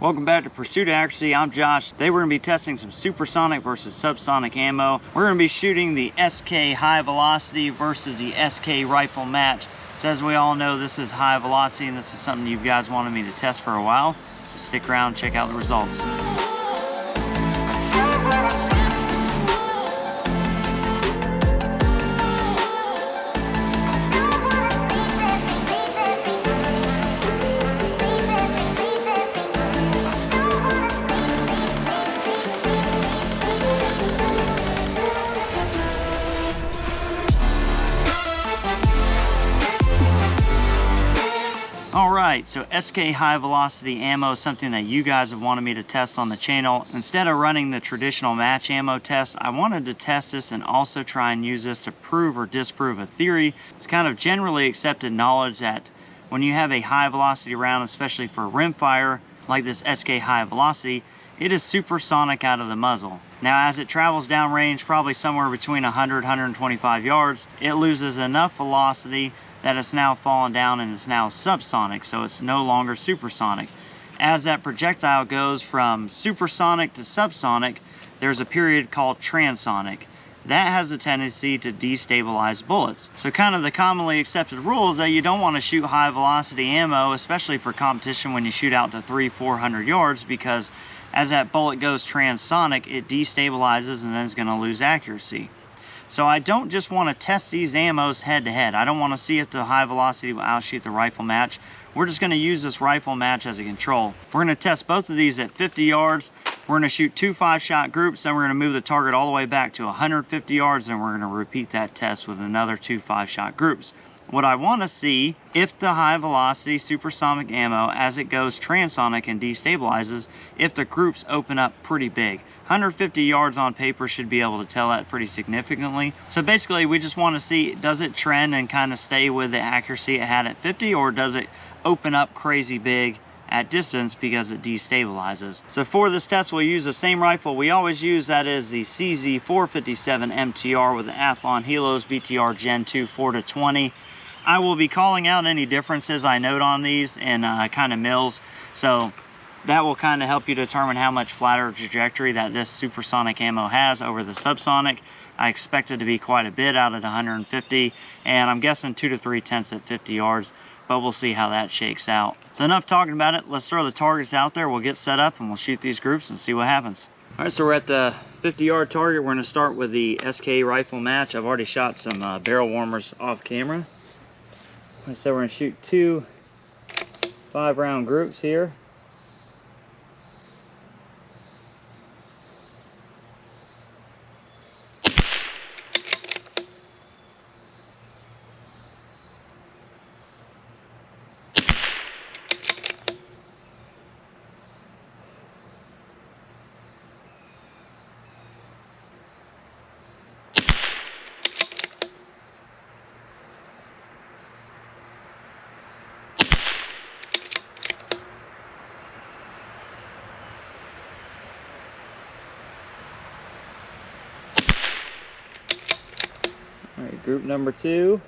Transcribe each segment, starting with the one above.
Welcome back to Pursuit of Accuracy. I'm Josh. Today we're going to be testing some supersonic versus subsonic ammo. We're going to be shooting the SK high velocity versus the SK rifle match. So as we all know, this is high velocity and this is something you guys wanted me to test for a while. So stick around and check out the results. Alright, so SK high velocity ammo is something that you guys have wanted me to test on the channel. Instead of running the traditional match ammo test, I wanted to test this and also try and use this to prove or disprove a theory. It's kind of generally accepted knowledge that when you have a high velocity round, especially for rimfire, like this SK high velocity, it is supersonic out of the muzzle. Now as it travels downrange, probably somewhere between 100-125 yards, it loses enough velocity that it's now fallen down and it's now subsonic, so it's no longer supersonic. As that projectile goes from supersonic to subsonic, there's a period called transonic. That has a tendency to destabilize bullets. So kind of the commonly accepted rule is that you don't want to shoot high velocity ammo, especially for competition when you shoot out to 300-400 yards, because as that bullet goes transonic, it destabilizes and then it's going to lose accuracy. So I don't just want to test these ammos head to head. I don't want to see if the high velocity will outshoot the rifle match. We're just going to use this rifle match as a control. We're going to test both of these at 50 yards. We're going to shoot 2 5-shot groups, then we're going to move the target all the way back to 150 yards, and we're going to repeat that test with another 2 5-shot groups. What I want to see, if the high velocity supersonic ammo, as it goes transonic and destabilizes, if the groups open up pretty big. 150 yards on paper should be able to tell that pretty significantly. So basically we just want to see, does it trend and kind of stay with the accuracy it had at 50, or does it open up crazy big at distance because it destabilizes? So for this test we'll use the same rifle we always use, that is the CZ457 MTR with the Athlon Helos BTR Gen 2 4-20. I will be calling out any differences I note on these in kind of mils, so that will kind of help you determine how much flatter trajectory that this supersonic ammo has over the subsonic. I expect it to be quite a bit out at 150, and I'm guessing 2 to 3 tenths at 50 yards, but we'll see how that shakes out. So enough talking about it, let's throw the targets out there, we'll get set up and we'll shoot these groups and see what happens. Alright, so we're at the 50-yard target. We're going to start with the SK rifle match. I've already shot some barrel warmers off camera. So we're going to shoot 2 5-round groups here. Alright, group number 2.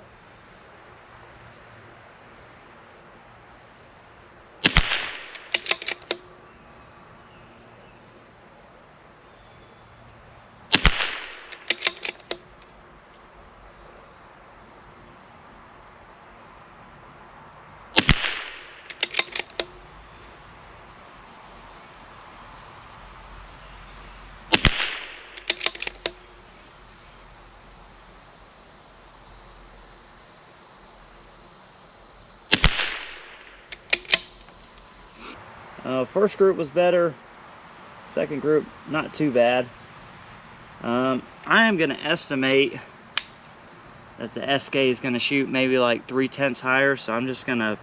First group was better, second group not too bad. I am going to estimate that the SK is going to shoot maybe like 3 tenths higher, so I'm just going to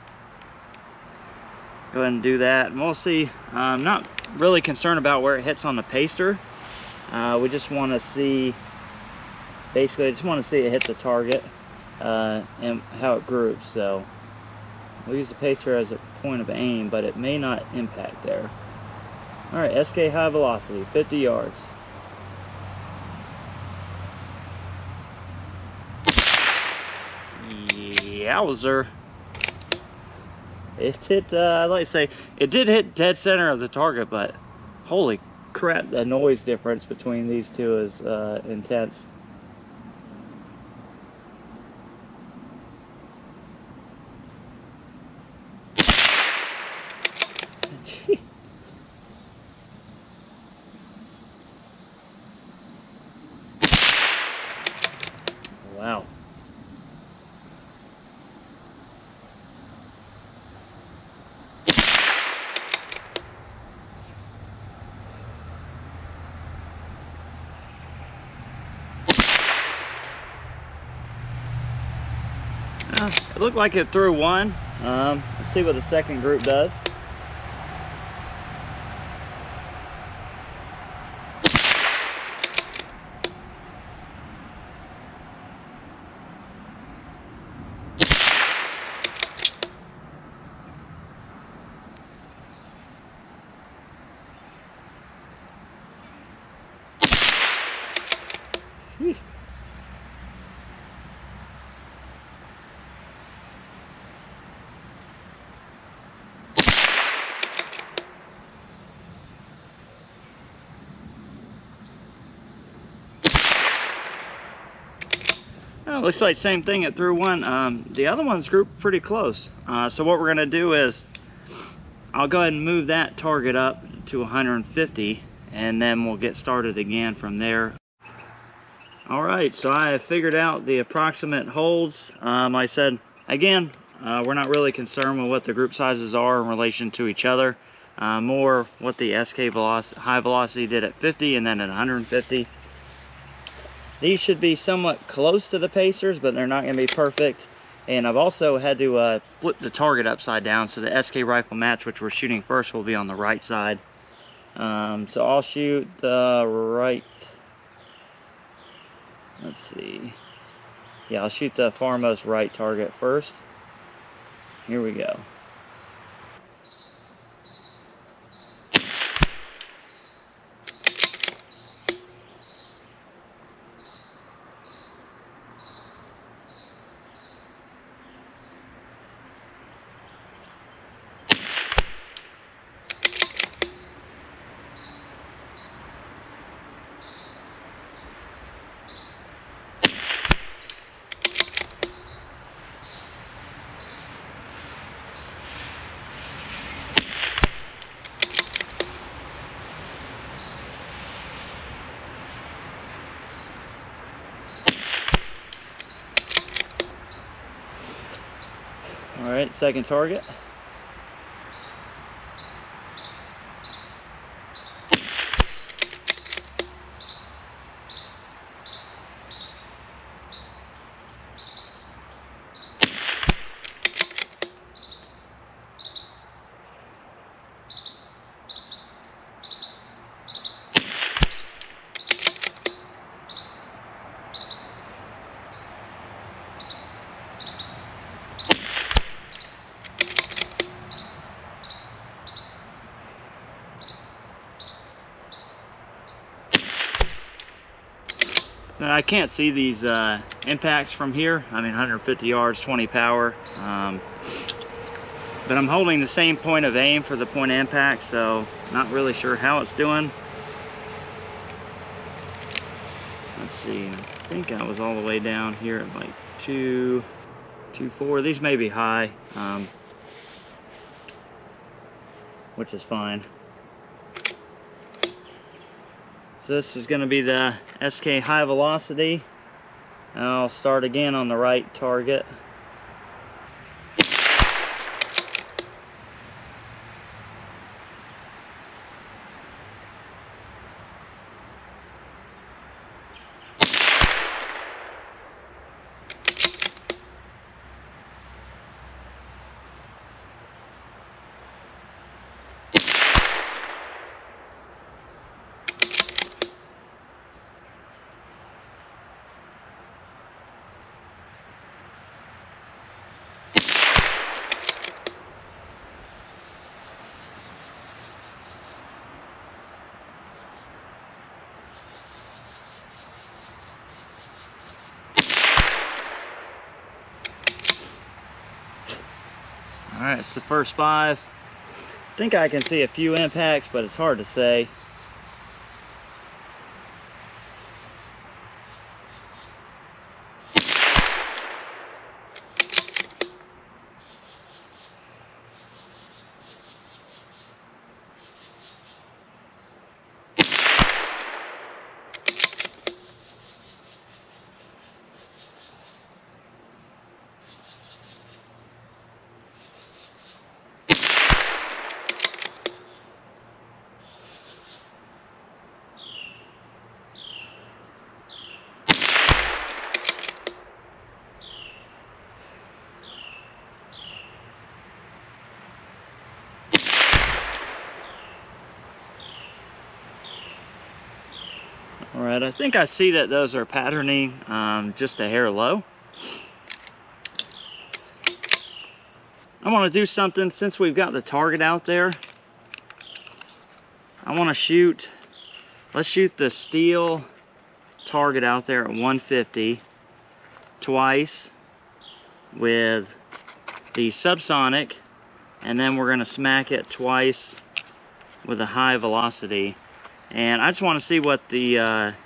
go ahead and do that and we'll see. I'm not really concerned about where it hits on the paster. We just want to see, basically I just want to see it hit the target and how it groups. So we'll use the pacer as a point of aim, but it may not impact there. Alright, SK high velocity, 50 yards. Yowzer. It hit, I'd like to say, it did hit dead center of the target, but holy crap, the noise difference between these two is intense. Wow. It looked like it threw one. Let's see what the second group does. Whew. Oh, looks like same thing, it threw one. The other one's grouped pretty close. So what we're gonna do is, I'll go ahead and move that target up to 150, and then we'll get started again from there. All right, so I have figured out the approximate holds. Like I said, again, we're not really concerned with what the group sizes are in relation to each other. More what the SK high velocity did at 50 and then at 150. These should be somewhat close to the pacers, but they're not going to be perfect. And I've also had to flip the target upside down, so the SK rifle match, which we're shooting first, will be on the right side. So I'll shoot the right. Let's see. Yeah, I'll shoot the farmost right target first. Here we go. All right, second target. Now, I can't see these impacts from here. I mean, 150 yards, 20 power. But I'm holding the same point of aim for the point of impact, so not really sure how it's doing. Let's see, I think I was all the way down here at like 2.4. These may be high, which is fine. So this is going to be the SK high velocity. I'll start again on the right target. All right, it's the first 5. I think I can see a few impacts, but it's hard to say. All right, I think I see that those are patterning just a hair low. I want to do something since we've got the target out there. I want to shoot, let's shoot the steel target out there at 150 twice with the SUBSONIC, and then we're going to smack it twice with a high velocity. And I just want to see what the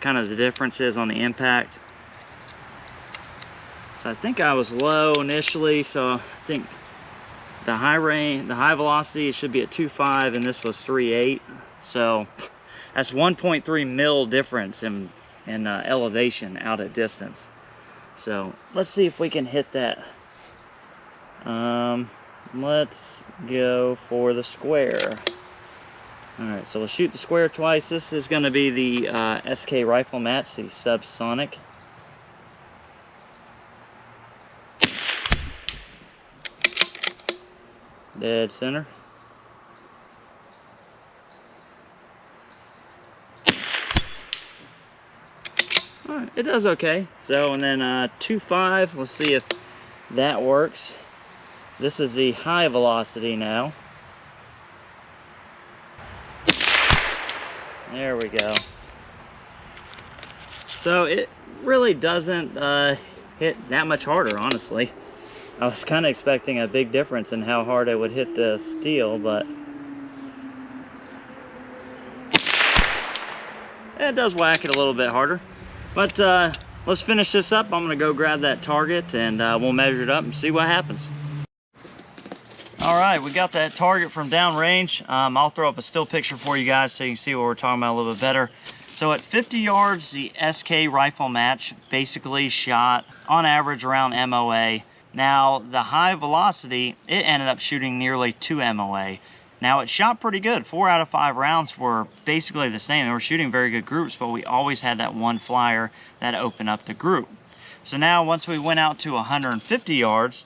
kind of the difference is on the impact. So I think I was low initially, so I think the high velocity should be at 2.5, and this was 3.8. So that's 1.3 mil difference in elevation out at distance. So let's see if we can hit that. Let's go for the square. Alright, so we'll shoot the square twice. This is going to be the SK rifle match, the SUBSONIC. Dead center. Alright, it does okay. So, and then 2.5, let's see if that works. This is the high velocity now. There we go. So it really doesn't hit that much harder, honestly. I was kind of expecting a big difference in how hard it would hit the steel, but it does whack it a little bit harder. But let's finish this up. I'm going to go grab that target, and we'll measure it up and see what happens. All right, we got that target from downrange. I'll throw up a still picture for you guys so you can see what we're talking about a little bit better. So at 50 yards, the SK rifle match basically shot on average around MOA. Now, the high velocity, it ended up shooting nearly 2 MOA. Now, it shot pretty good. 4 out of 5 rounds were basically the same. They were shooting very good groups, but we always had that one flyer that opened up the group. So now, once we went out to 150 yards,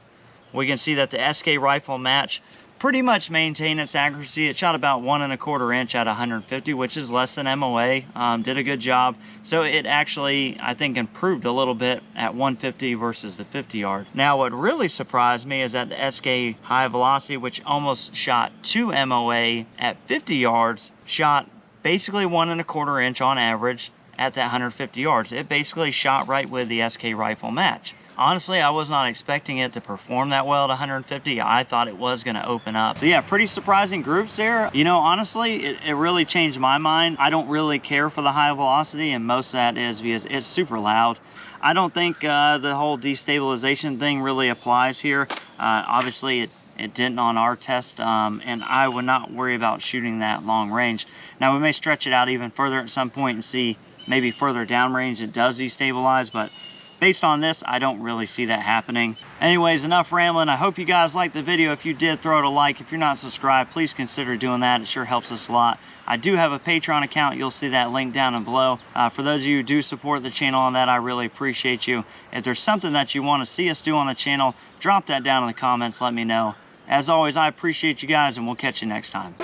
we can see that the SK rifle match pretty much maintained its accuracy. It shot about 1 1/4 inch at 150, which is less than MOA. Did a good job. So it actually, I think, improved a little bit at 150 versus the 50 yard. Now, what really surprised me is that the SK high velocity, which almost shot 2 MOA at 50 yards, shot basically 1 1/4 inch on average at that 150 yards. It basically shot right with the SK rifle match. Honestly, I was not expecting it to perform that well at 150. I thought it was going to open up. So yeah, pretty surprising groups there. You know, honestly, it really changed my mind. I don't really care for the high velocity, and most of that is because it's super loud. I don't think the whole destabilization thing really applies here. Obviously, it didn't on our test, and I would not worry about shooting that long range. Now, we may stretch it out even further at some point and see maybe further downrange it does destabilize, but based on this, I don't really see that happening. Anyways, enough rambling. I hope you guys liked the video. If you did, throw it a like. If you're not subscribed, please consider doing that. It sure helps us a lot. I do have a Patreon account. You'll see that link down and below. For those of you who do support the channel on that, I really appreciate you. If there's something that you want to see us do on the channel, drop that down in the comments. Let me know. As always, I appreciate you guys, and we'll catch you next time.